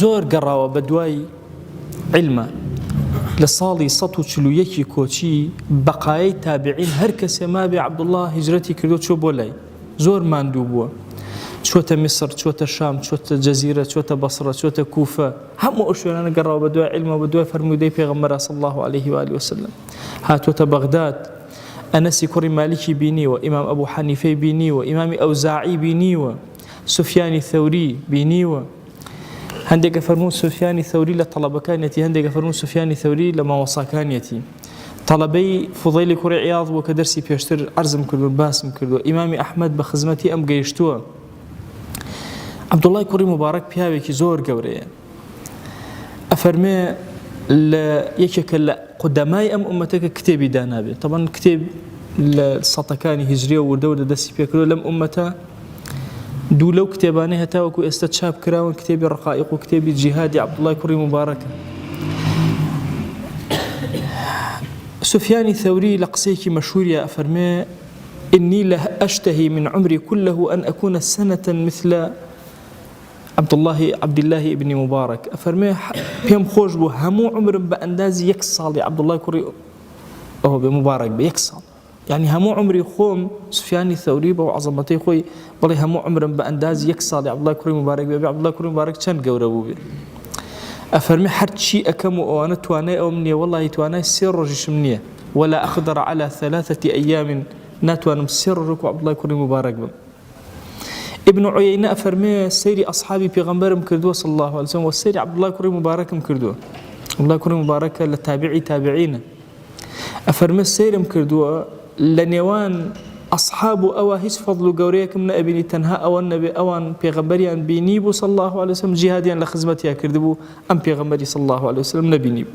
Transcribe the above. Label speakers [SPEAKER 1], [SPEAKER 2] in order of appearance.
[SPEAKER 1] زۆر گەڕاوە بە دوای علمە لە ساڵی 141 کۆچی بەقایەی تابعین هەر کەسێ مابێ عەبدوڵڵاه هیجرەتی کردو چۆ بۆ لای زۆر ماندوو بووە چۆتە میسر چۆتە شام چۆتە جەزیرە چۆتە بەسرە چۆتە کوفە هەموو ئەو شوێنانە گەڕاوە بە دوای علمە بە دوای فەرموودەی پێغەمبەر صلی الله عليه و آله وسلم هاتوۆتە بەغداد ئەنەسی کوڕی مالیکی بینیوە ئیمام ئەبوو حەنیفەی بینیوە ئیمامی ئەوزاعی بینیوە سوفیانی ثەوری بینیوە هەندێکە فەرموو سوفیانی ثەوری لە تەڵەبەکانیەتی هەندێکە فەرموو سوفیانی ثەوری لە ماوەساکانیەتی تەڵەبەی فوضەیلی کوڕی عیاض بوو کە دەرسی پێشتر عەرزم کردو باسم کردووە ئیمامی ئەحمەد بە خزمەتی ئەم گەیشتووە عەبدوڵڵای کوڕی مبارەک پیاوێکی زۆر گەورەیە ئەفەرمێ لە یەکێکە لە قودەمای ئەم ئومەتەکە کتێبی دانابێت طبعاً کتێب لە سەدەکانی هیجریە و وردە دەستی پێکردو لەم ئومەتە دوو لەو کتێبانەی هەتاوەکو ئێستا چاپ کراون کتێبی ڕقائق و کتێبی جیهادی عەبدوڵڵای کوڕی مبارەکە سفیانی ثەوری لە قسەیەکی مەشهوریە ئەفەرمێ إني لأشتهي من عمري كله أن أكون سنة مثل عبد الله ابن مبارك أفرمي بيم خوش بو همو عمر بأندازي يكسال عبد الله كوري أو بمبارك بيكسال يعني همو عمري خوم سفياني الثوري بو عظمتي خوي بلي همو عمر بأندازي يكسال عبد الله كوري مبارك بي عبد الله كوري مبارك كان قوربو بي أفرمي حد شيء أكمو أو أنا تواني أو مني والله تواني سير رجش مني ولا أقدر على 3 أيام ناتوانم سير ركو عبد الله كوري مبارك بم ابن عيينة أفرمي سيري أصحابي بيغمبرم كردوه صلى الله عليه وسلم والسيري عبد الله كوري مباركم كردوه عبد الله كوري مبارك تابعين أفرمي سيرم كردوه لنيوان أصحاب أوا هيس فضل قوريكم نأبيني تنها أو النبي أوان بيغمبريان بينيبو صلى الله عليه وسلم جهاديان لخزمتها كردبو أم بيغمبري صلى الله عليه وسلم نبينيبو